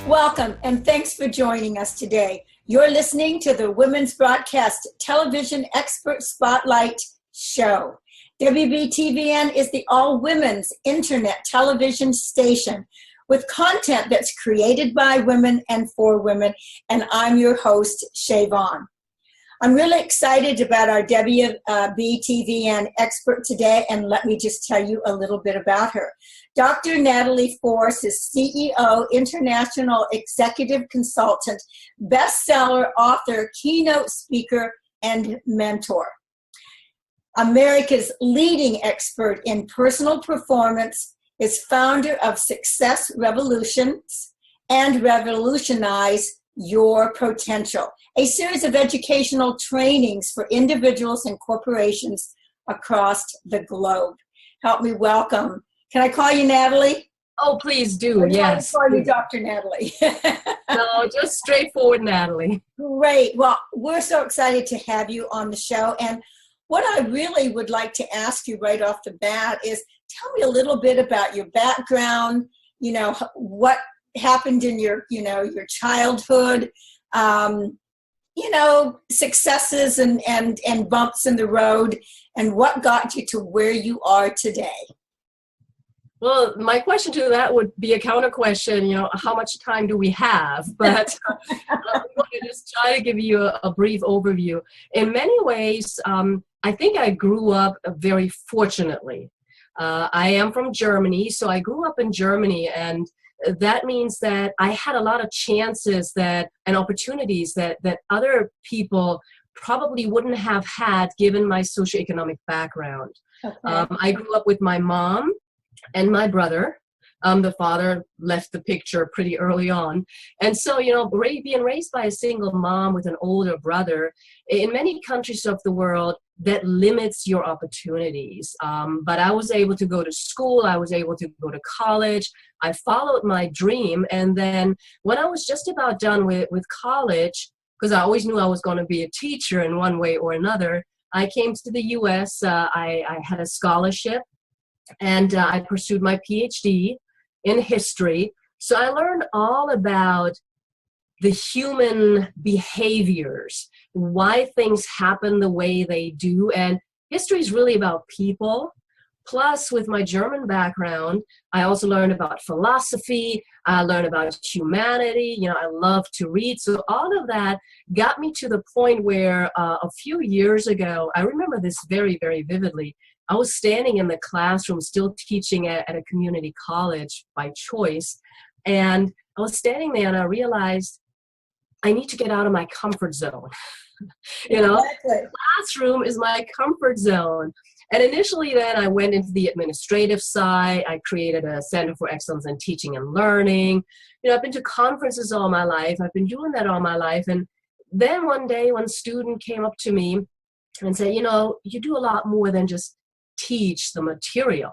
Welcome, and thanks for joining us today. You're listening to the Women's Broadcast Television Expert Spotlight Show. WBTVN is the all-women's internet television station with content that's created by women and for women, and I'm your host, Shea. I'm really excited about our WBTVN expert today, and let me just tell you a little bit about her. Dr. Natalie Force is CEO, international executive consultant, bestseller author, keynote speaker, and mentor. America's leading expert in personal performance, is founder of Success Revolutions and Revolutionize Your Potential, a series of educational trainings for individuals and corporations across the globe. Help me welcome. Can I call you Natalie? Oh, please do. Yes. I call you Dr. Natalie. No, just straightforward Natalie. Great. Well, we're so excited to have you on the show. And what I really would like to ask you right off the bat is tell me a little bit about your background, what happened in your childhood, successes and bumps in the road, and what got you to where you are today. Well, my question to that would be a counter question, how much time do we have? But I'm going to just try to give you a brief overview. In many ways, I think I grew up very fortunately. I am from Germany, so I grew up in Germany, and that means that I had a lot of chances and opportunities that other people probably wouldn't have had given my socioeconomic background. Okay. I grew up with my mom and my brother. The father left the picture pretty early on. And so, being raised by a single mom with an older brother, in many countries of the world, that limits your opportunities. But I was able to go to school. I was able to go to college. I followed my dream. And then when I was just about done with college, because I always knew I was going to be a teacher in one way or another, I came to the U.S. I had a scholarship, and I pursued my PhD in history. So I learned all about the human behaviors, why things happen the way they do. And history is really about people. Plus, with my German background, I also learned about philosophy. I learned about humanity. I love to read. So all of that got me to the point where a few years ago, I remember this very, very vividly. I was standing in the classroom, still teaching at a community college by choice. And I was standing there and I realized I need to get out of my comfort zone. The classroom is my comfort zone. And initially then I went into the administrative side. I created a Center for Excellence in Teaching and Learning. I've been to conferences all my life. I've been doing that all my life. And then one day one student came up to me and said, you do a lot more than just teach the material.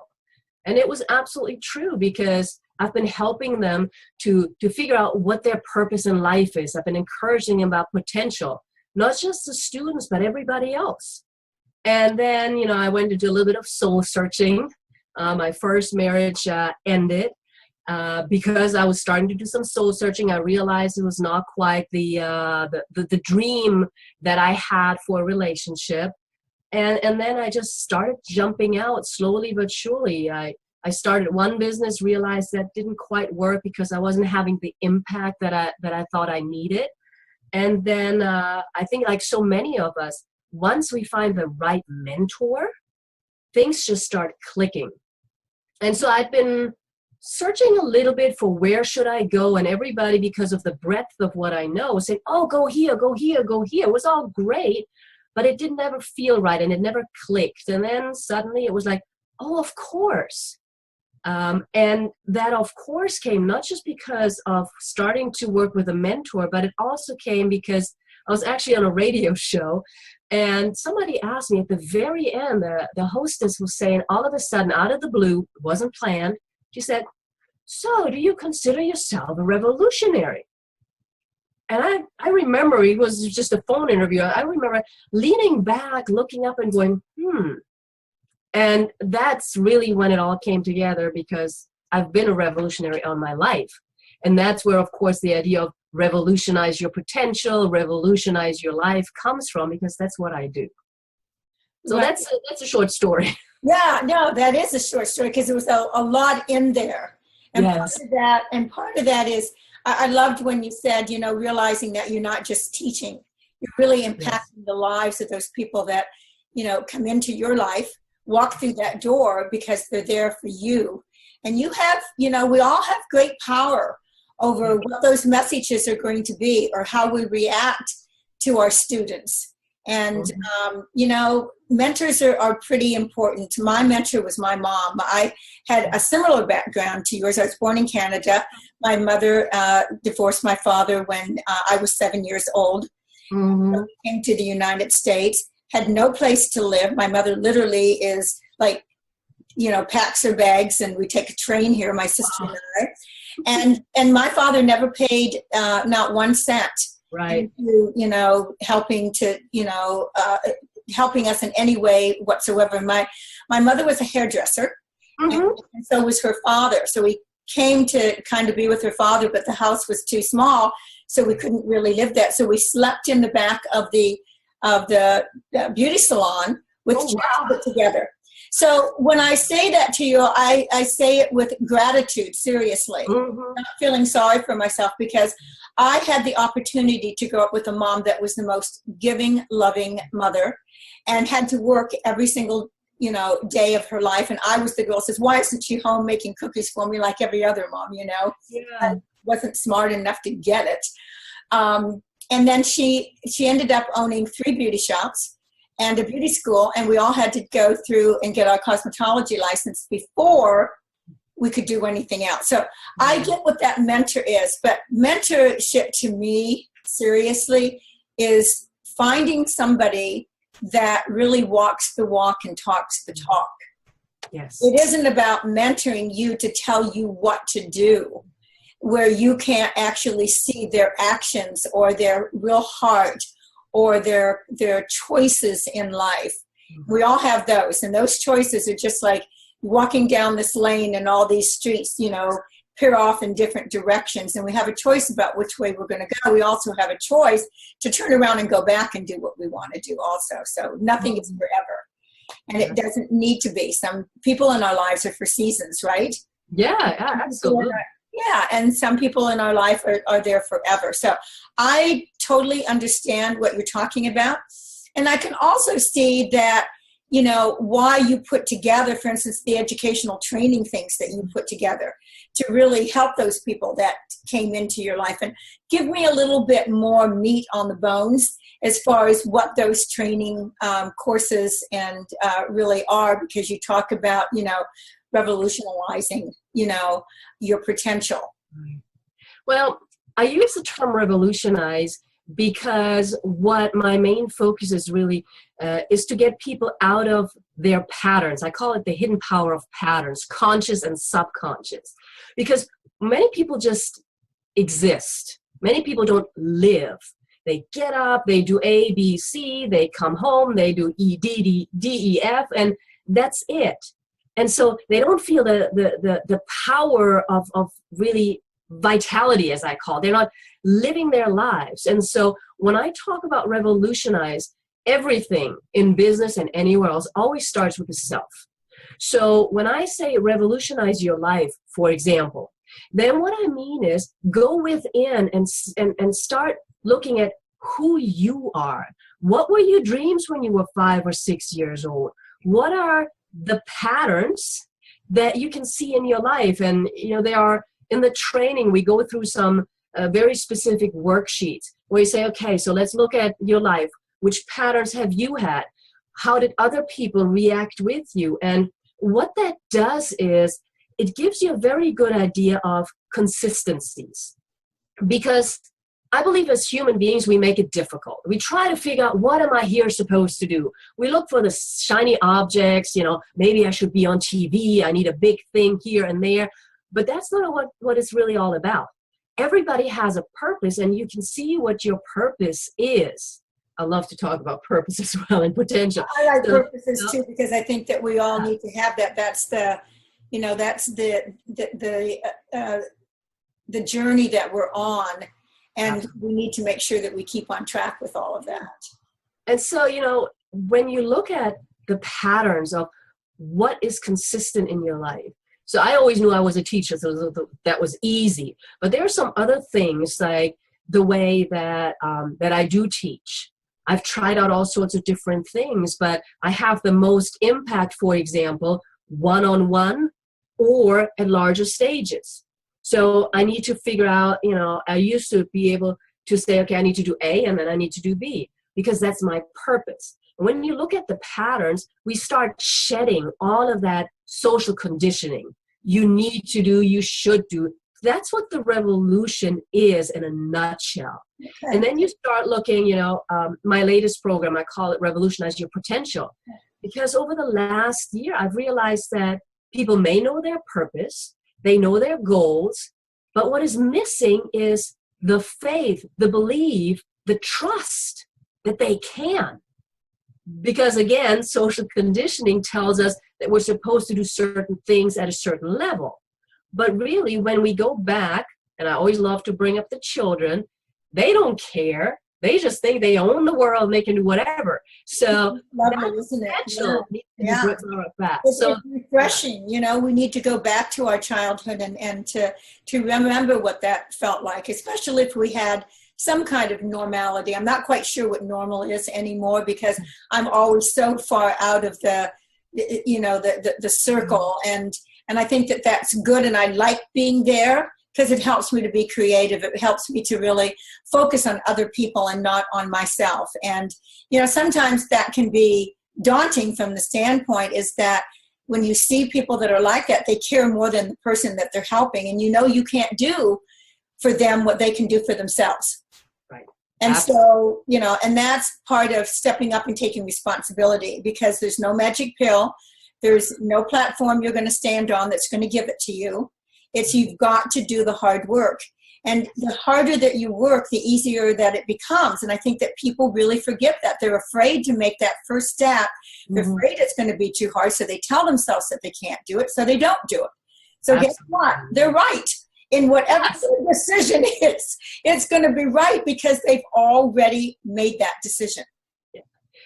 And it was absolutely true, because I've been helping them to figure out what their purpose in life is. I've been encouraging them about potential, not just the students, but everybody else. And then, I went into a little bit of soul searching. My first marriage ended because I was starting to do some soul searching. I realized it was not quite the dream that I had for a relationship. And then I just started jumping out slowly but surely. I started one business, realized that didn't quite work because I wasn't having the impact that I thought I needed. And then I think, like so many of us, once we find the right mentor, things just start clicking. And so I've been searching a little bit for where should I go, and everybody, because of the breadth of what I know, was saying, oh, go here, go here, go here. It was all great, but it didn't ever feel right, and it never clicked. And then suddenly it was like, oh, of course. And that, of course, came not just because of starting to work with a mentor, but it also came because I was actually on a radio show, and somebody asked me at the very end, the hostess was saying, all of a sudden, out of the blue, it wasn't planned, she said, so do you consider yourself a revolutionary? And I remember, it was just a phone interview, I remember leaning back, looking up and going, And that's really when it all came together, because I've been a revolutionary all my life. And that's where, of course, the idea of revolutionize your potential, revolutionize your life comes from, because that's what I do. So Right. that's a short story. Yeah, no, that is a short story because there was a lot in there. And Yes. part of that is, I loved when you said, realizing that you're not just teaching, you're really impacting the lives of those people that, come into your life, walk through that door because they're there for you. And you have, we all have great power over what those messages are going to be or how we react to our students. And, mentors are pretty important. My mentor was my mom. I had a similar background to yours. I was born in Canada. My mother divorced my father when I was 7 years old. Mm-hmm. So we came to the United States, had no place to live. My mother literally is like, packs her bags and we take a train here, my sister and I. And my father never paid not 1 cent. Right. Into, helping to, helping us in any way whatsoever. My mother was a hairdresser, and so was her father. So we came to kind of be with her father, but the house was too small, so we couldn't really live there. So we slept in the back of the beauty salon with chairs together. So when I say that to you, I say it with gratitude, seriously, not feeling sorry for myself, because I had the opportunity to grow up with a mom that was the most giving, loving mother and had to work every single, day of her life. And I was the girl who says, why isn't she home making cookies for me like every other mom, I wasn't smart enough to get it. And then she ended up owning 3 beauty shops and a beauty school, and we all had to go through and get our cosmetology license before we could do anything else. So I get what that mentor is, but mentorship to me, seriously, is finding somebody that really walks the walk and talks the talk. Yes. It isn't about mentoring you to tell you what to do, where you can't actually see their actions or their real heart or their choices in life. We all have those, and those choices are just like walking down this lane and all these streets, peer off in different directions, and we have a choice about which way we're going to go. We also have a choice to turn around and go back and do what we want to do also. So nothing is forever, and it doesn't need to be. Some people in our lives are for seasons, right? Yeah, absolutely. Yeah, and some people in our life are there forever. So I totally understand what you're talking about. And I can also see that, why you put together, for instance, the educational training things that you put together to really help those people that came into your life. And give me a little bit more meat on the bones as far as what those training courses and really are, because you talk about, revolutionizing, your potential. Well, I use the term revolutionize because what my main focus is really is to get people out of their patterns. I call it the hidden power of patterns, conscious and subconscious, because many people just exist. Many people don't live. They get up, they do A, B, C, they come home, they do E, D, E, F, and that's it. And so they don't feel the power of really vitality, as I call it. They're not living their lives. And so when I talk about revolutionize, everything in business and anywhere else always starts with the self. So when I say revolutionize your life, for example, then what I mean is go within and start looking at who you are. What were your dreams when you were 5 or 6 years old? What are the patterns that you can see in your life? And, they are in the training, we go through some very specific worksheets where you say, okay, so let's look at your life. Which patterns have you had? How did other people react with you? And what that does is it gives you a very good idea of consistencies. Because I believe as human beings, we make it difficult. We try to figure out, what am I here supposed to do? We look for the shiny objects, maybe I should be on TV. I need a big thing here and there. But that's not what it's really all about. Everybody has a purpose, and you can see what your purpose is. I love to talk about purpose as well and potential. I like purposes too, because I think that we all need to have that. That's the the journey that we're on, and we need to make sure that we keep on track with all of that. And so, when you look at the patterns of what is consistent in your life, so I always knew I was a teacher, so that was easy. But there are some other things, like the way that that I do teach. I've tried out all sorts of different things, but I have the most impact, for example, one-on-one or at larger stages. So I need to figure out, I used to be able to say, okay, I need to do A and then I need to do B, because that's my purpose. And when you look at the patterns, we start shedding all of that social conditioning. You need to do, you should do. That's what the revolution is in a nutshell. Okay. And then you start looking, my latest program, I call it Revolutionize Your Potential. Because over the last year, I've realized that people may know their purpose, they know their goals, but what is missing is the faith, the belief, the trust that they can. Because again, social conditioning tells us that we're supposed to do certain things at a certain level. But really, when we go back, and I always love to bring up the children, they don't care. They just think they own the world and they can do whatever. So lovely, isn't it? Yeah. It's refreshing. We need to go back to our childhood and to remember what that felt like, especially if we had some kind of normality. I'm not quite sure what normal is anymore, because I'm always so far out of the circle. And I think that that's good. And I like being there because it helps me to be creative. It helps me to really focus on other people and not on myself. And, sometimes that can be daunting from the standpoint is that when you see people that are like that, they care more than the person that they're helping. And you can't do for them what they can do for themselves. Right. And so, and that's part of stepping up and taking responsibility, because there's no magic pill. There's no platform you're going to stand on that's going to give it to you. It's you've got to do the hard work. And the harder that you work, the easier that it becomes. And I think that people really forget that. They're afraid to make that first step. They're afraid it's going to be too hard. So they tell themselves that they can't do it. So they don't do it. So guess what? They're right. In whatever the decision is, it's going to be right because they've already made that decision. Yeah.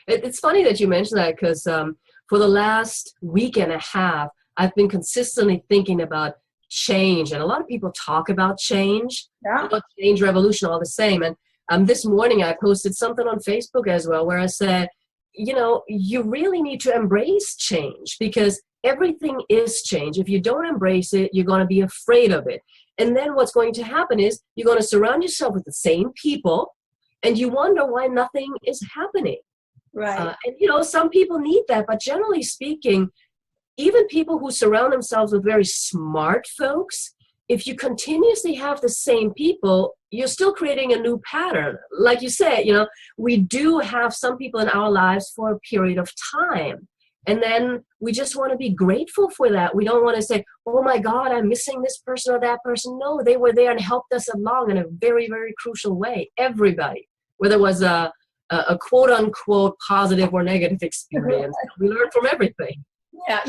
It's funny that you mentioned that, because for the last week and a half, I've been consistently thinking about change. And a lot of people talk about change, about change, revolution, all the same. And this morning I posted something on Facebook as well, where I said, you really need to embrace change, because everything is change. If you don't embrace it, you're going to be afraid of it. And then what's going to happen is you're going to surround yourself with the same people, and you wonder why nothing is happening. Right. And, some people need that. But generally speaking, even people who surround themselves with very smart folks, if you continuously have the same people, you're still creating a new pattern. Like you said, we do have some people in our lives for a period of time. And then we just want to be grateful for that. We don't want to say, oh my God, I'm missing this person or that person. No, they were there and helped us along in a very, very crucial way. Everybody, whether it was a quote unquote positive or negative experience, we learned from everything. Yeah,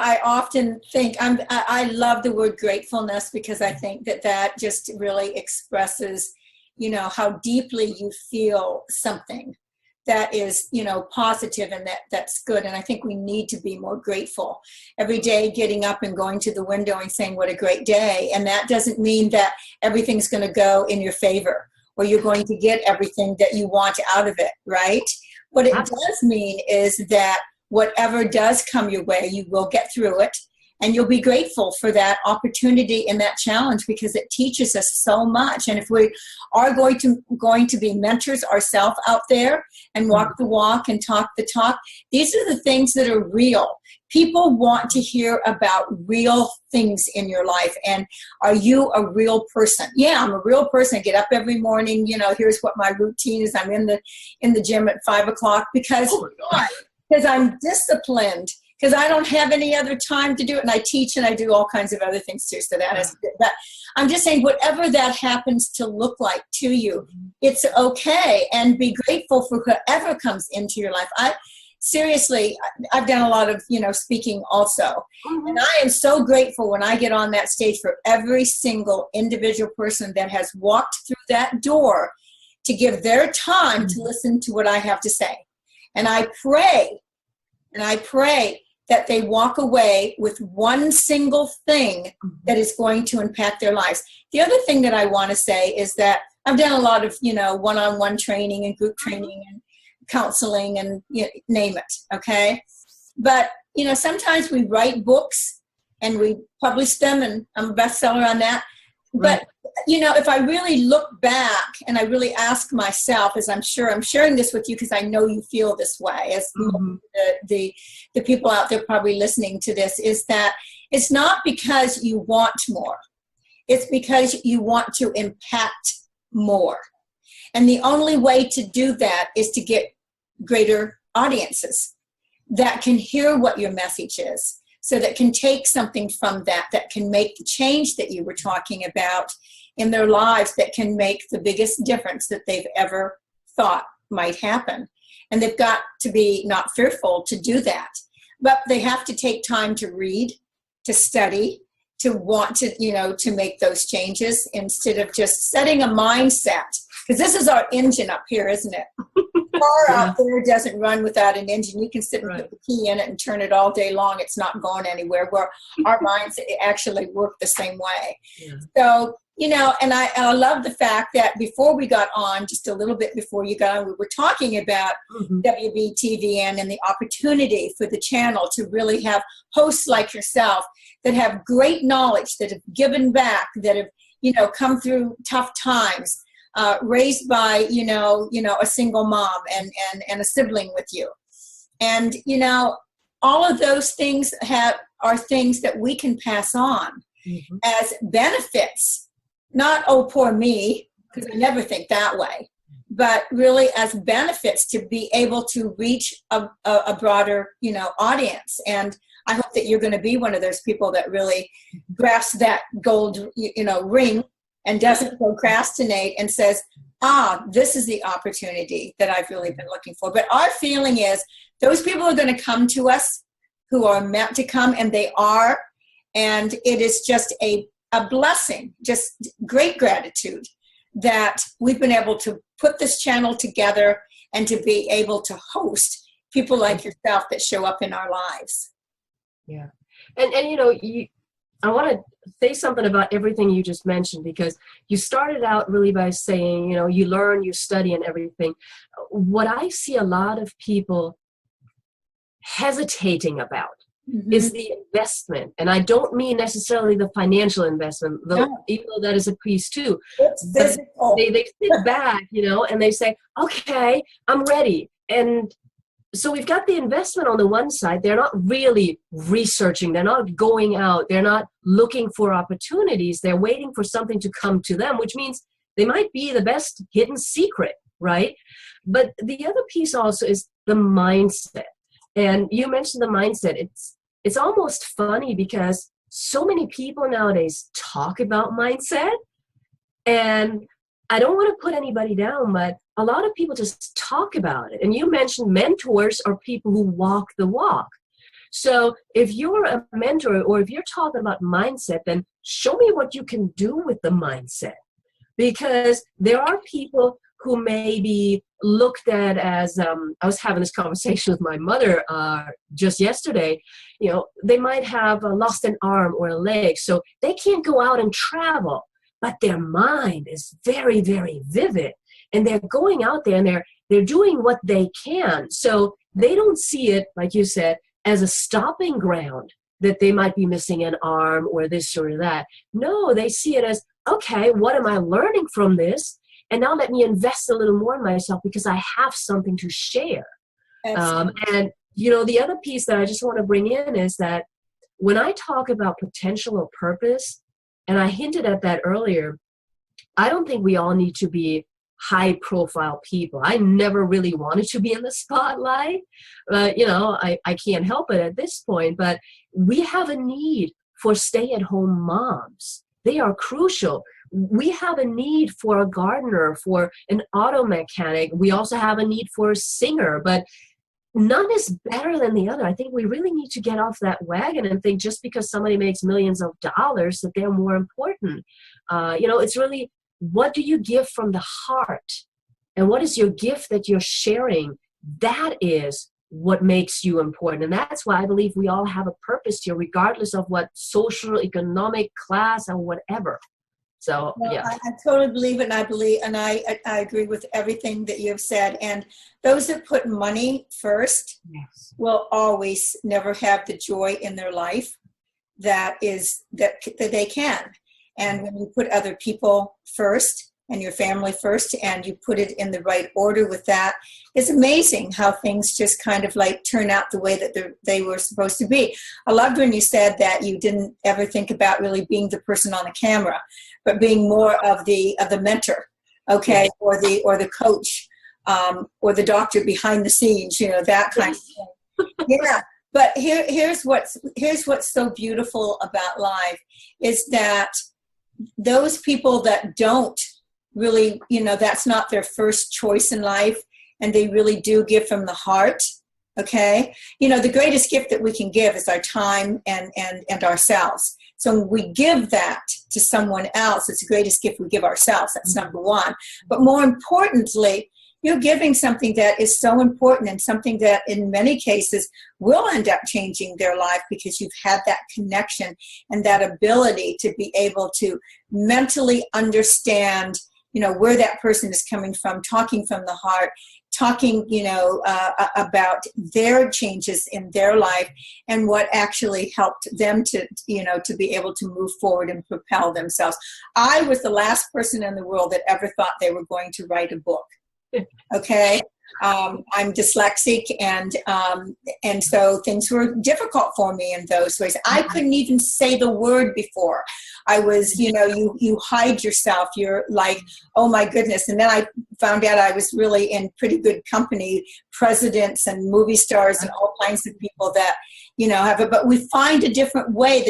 I often think I love the word gratefulness, because I think that just really expresses, how deeply you feel something that is, positive and that's good. And I think we need to be more grateful every day, getting up and going to the window and saying, what a great day. And that doesn't mean that everything's going to go in your favor or you're going to get everything that you want out of it, right? What it does mean is that whatever does come your way, you will get through it, and you'll be grateful for that opportunity and that challenge, because it teaches us so much. And if we are going to be mentors ourselves out there and walk the walk and talk the talk, these are the things that are real. People want to hear about real things in your life. And are you a real person? Yeah, I'm a real person. I get up every morning. Here's what my routine is. I'm in the gym at 5:00 because I'm disciplined, because I don't have any other time to do it. And I teach and I do all kinds of other things too. So that I'm just saying, whatever that happens to look like to you, it's okay. And be grateful for whoever comes into your life. seriously, I've done a lot of, speaking also. And I am so grateful when I get on that stage for every single individual person that has walked through that door to give their time to listen to what I have to say. And I pray that they walk away with one single thing that is going to impact their lives. The other thing that I want to say is that I've done a lot of, one-on-one training and group training and counseling and name it, okay? But, sometimes we write books and we publish them, and I'm a bestseller on that. But, if I really look back and I really ask myself, as I'm sharing this with you because I know you feel this way, as the people out there probably listening to this, is that it's not because you want more. It's because you want to impact more. And the only way to do that is to get greater audiences that can hear what your message is, so that can take something from that can make the change that you were talking about in their lives, that can make the biggest difference that they've ever thought might happen. And they've got to be not fearful to do that. But they have to take time to read, to study, to want to, to make those changes instead of just setting a mindset. Because this is our engine up here, isn't it? Car out there doesn't run without an engine. You can sit and put the key in it and turn it all day long. It's not going anywhere. Where our minds actually work the same way. Yeah. So, and I love the fact that before we got on, just a little bit before you got on, we were talking about WBTVN and the opportunity for the channel to really have hosts like yourself that have great knowledge, that have given back, that have, come through tough times. Raised by, a single mom and a sibling with you. And, all of those things are things that we can pass on as benefits. Not, oh, poor me, because I never think that way, but really as benefits to be able to reach a broader, audience. And I hope that you're going to be one of those people that really grasps that gold, ring, and doesn't procrastinate and says, this is the opportunity that I've really been looking for. But our feeling is those people are going to come to us who are meant to come, and they are. And it is just a blessing, just great gratitude that we've been able to put this channel together and to be able to host people like yourself that show up in our lives. Yeah. And I want to say something about everything you just mentioned, because you started out really by saying, you learn, you study and everything. What I see a lot of people hesitating about is the investment. And I don't mean necessarily the financial investment, even though that is a piece too. They sit back, and they say, okay, I'm ready. And so we've got the investment on the one side. They're not really researching. They're not going out. They're not looking for opportunities. They're waiting for something to come to them, which means they might be the best hidden secret, right? But the other piece also is the mindset. And you mentioned the mindset. It's almost funny because so many people nowadays talk about mindset. And I don't want to put anybody down, but a lot of people just talk about it. And you mentioned mentors are people who walk the walk. So if you're a mentor or if you're talking about mindset, then show me what you can do with the mindset. Because there are people who may be looked at as, I was having this conversation with my mother just yesterday, they might have lost an arm or a leg, so they can't go out and travel. But their mind is very, very vivid. And they're going out there and they're doing what they can. So they don't see it, like you said, as a stopping ground that they might be missing an arm or this or that. No, they see it as, okay, what am I learning from this? And now let me invest a little more in myself because I have something to share. And, the other piece that I just want to bring in is that when I talk about potential or purpose, and I hinted at that earlier, I don't think we all need to be high-profile people. I never really wanted to be in the spotlight. I can't help it at this point, but we have a need for stay-at-home moms. They are crucial. We have a need for a gardener, for an auto mechanic. We also have a need for a singer, but none is better than the other. I think we really need to get off that wagon and think just because somebody makes millions of dollars that they're more important. It's really, what do you give from the heart? And what is your gift that you're sharing? That is what makes you important. And that's why I believe we all have a purpose here, regardless of what social, economic, class, or whatever. So, well, yeah. I totally believe it, and I agree with everything that you've said. And those that put money first will always never have the joy in their life that they can. And when you put other people first and your family first, and you put it in the right order with that, it's amazing how things just kind of like turn out the way that they were supposed to be. I loved when you said that you didn't ever think about really being the person on the camera, but being more of the mentor, okay, or the coach, or the doctor behind the scenes, that kind of thing. Yeah. But here's what's so beautiful about life is that those people that don't really, that's not their first choice in life, and they really do give from the heart, okay? The greatest gift that we can give is our time and ourselves. So when we give that to someone else, it's the greatest gift we give ourselves. That's number one. But more importantly, you're giving something that is so important, and something that in many cases will end up changing their life, because you've had that connection and that ability to be able to mentally understand, where that person is coming from, talking from the heart, talking, about their changes in their life and what actually helped them to be able to move forward and propel themselves. I was the last person in the world that ever thought they were going to write a book. Okay. I'm dyslexic, and so things were difficult for me in those ways. I couldn't even say the word before. I was, you hide yourself. You're like, oh my goodness. And then I found out I was really in pretty good company, presidents and movie stars and all kinds of people that, have it. But we find a different way.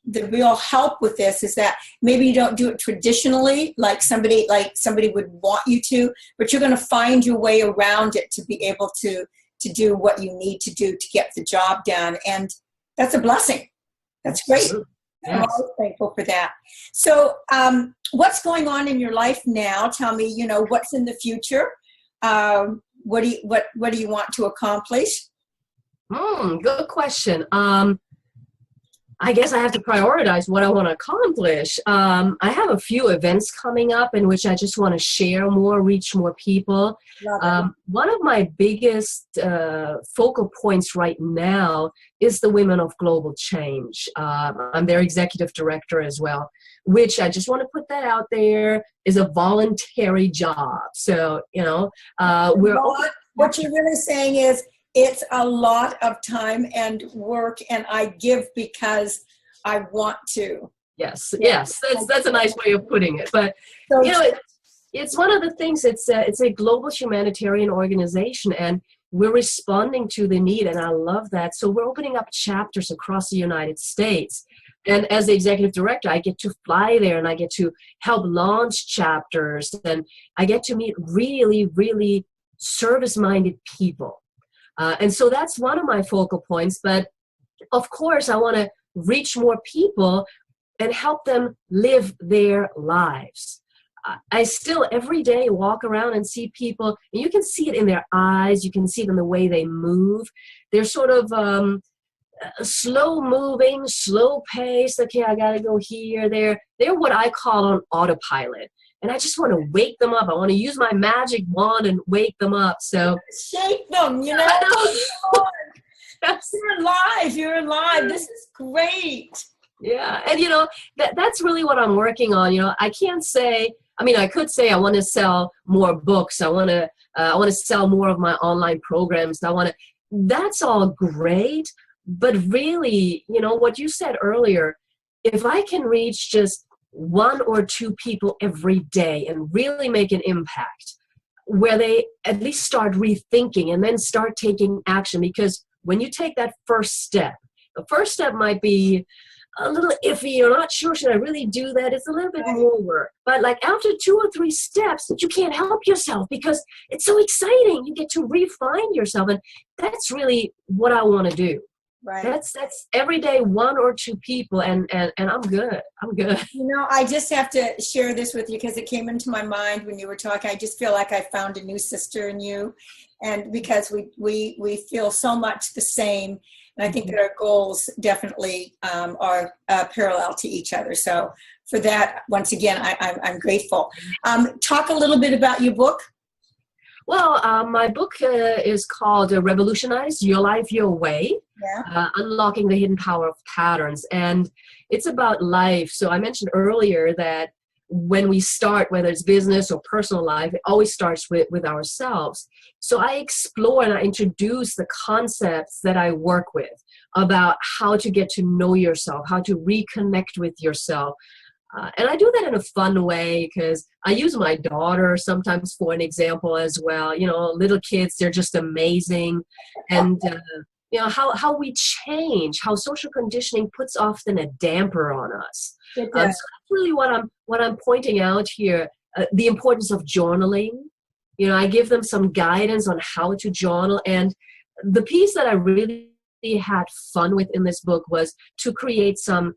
The real help with this is that maybe you don't do it traditionally like somebody would want you to, but you're going to find your way around it to be able to do what you need to do to get the job done. And that's a blessing. That's great. Yes. I'm always thankful for that. So what's going on in your life now? Tell me, what's in the future? What do you want to accomplish? Good question. I guess I have to prioritize what I want to accomplish. I have a few events coming up in which I just want to share more, reach more people. One of my biggest focal points right now is the Women of Global Change. I'm their executive director as well, which I just want to put that out there is a voluntary job. So, what you're really saying is, it's a lot of time and work, and I give because I want to. Yes, that's a nice way of putting it. But it's one of the things. It's a global humanitarian organization, and we're responding to the need, and I love that. So we're opening up chapters across the United States, and as the executive director, I get to fly there, and I get to help launch chapters, and I get to meet really, really service-minded people. And so that's one of my focal points. But of course, I want to reach more people and help them live their lives. I still every day walk around and see people, and you can see it in their eyes. You can see it in the way they move. They're sort of slow moving, slow paced. Okay, I got to go here, there. They're what I call on autopilot. And I just want to wake them up. I want to use my magic wand and wake them up. So shake them, You're alive. You're alive. This is great. Yeah. And, that's really what I'm working on. I can't say, I could say I want to sell more books. I want to sell more of my online programs. That's all great. But really, what you said earlier, if I can reach just one or two people every day and really make an impact where they at least start rethinking and then start taking action. Because when you take that first step, the first step might be, a little iffy or not sure, should I really do that? It's a little bit more work. But like after 2 or 3 steps, you can't help yourself because it's so exciting. You get to refine yourself. And that's really what I want to do. Right. That's every day, 1 or 2 people, and I'm good. I'm good. You know, I just have to share this with you because it came into my mind when you were talking. I just feel like I found a new sister in you, and because we feel so much the same, and I think that our goals definitely are parallel to each other. So for that, once again, I'm grateful. Talk a little bit about your book. Well, my book is called Revolutionize Your Life Your Way, Unlocking the Hidden Power of Patterns. And it's about life. So I mentioned earlier that when we start, whether it's business or personal life, it always starts with ourselves. So I explore and I introduce the concepts that I work with about how to get to know yourself, how to reconnect with yourself. And I do that in a fun way because I use my daughter sometimes for an example as well. You know, little kids, they're just amazing. And, you know, how we change, how social conditioning puts often a damper on us. So that's really what I'm pointing out here, the importance of journaling. You know, I give them some guidance on how to journal. And the piece that I really had fun with in this book was to create some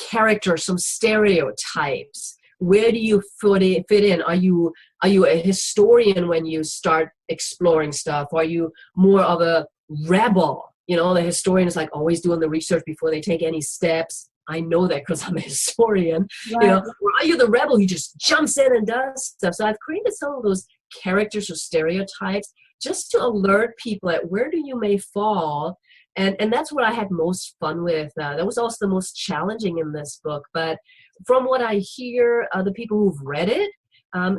character, some stereotypes. Where do you fit in? Are you a historian when you start exploring stuff? Are you more of a rebel? You know, the historian is like always doing the research before they take any steps. I know that because I'm a historian. Right. You know, or are you the rebel who just jumps in and does stuff? So I've created some of those characters or stereotypes just to alert people at where do you may fall. And that's what I had most fun with. That was also the most challenging in this book. But from what I hear, the people who've read it,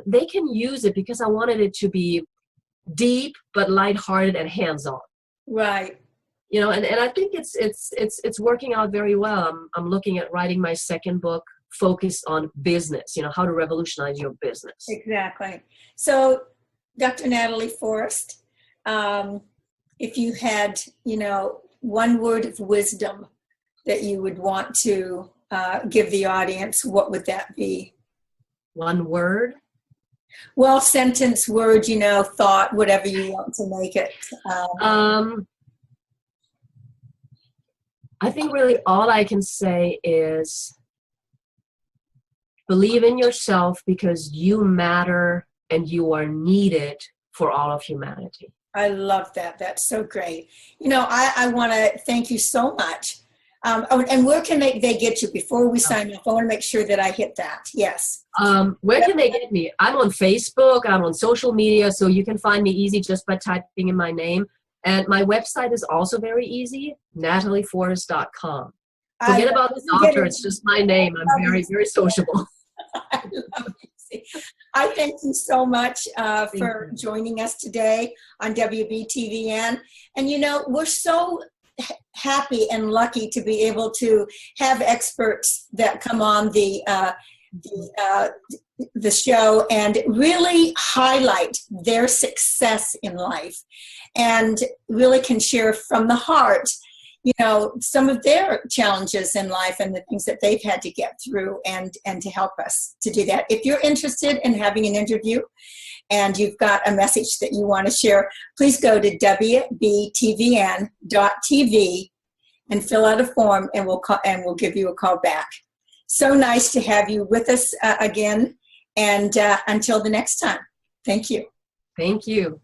they can use it because I wanted it to be deep but lighthearted and hands-on. Right. You know, and I think it's working out very well. I'm looking at writing my second book focused on business. You know, how to revolutionize your business. Exactly. So, Dr. Natalie Forrest, if you had, you know, one word of wisdom that you would want to give the audience, what would that be? One word? Well, sentence, word, you know, thought, whatever you want to make it. I think really all I can say is believe in yourself because you matter and you are needed for all of humanity. I love that. That's so great. You know, I want to thank you so much. And where can they get you before we sign off? I want to make sure that I hit that. Yes. Where can they get me? I'm on Facebook. I'm on social media. So you can find me easy just by typing in my name. And my website is also very easy, natalieforrest.com. Forget about the doctor. It's just my name. I'm very, very sociable. I love it. I thank you so much for joining us today on WBTVN. And, you know, we're so happy and lucky to be able to have experts that come on the show and really highlight their success in life and really can share from the heart, you know, some of their challenges in life and the things that they've had to get through and to help us to do that. If you're interested in having an interview and you've got a message that you want to share, please go to WBTVN.tv and fill out a form and we'll give you a call back. So nice to have you with us again. And until the next time, thank you. Thank you.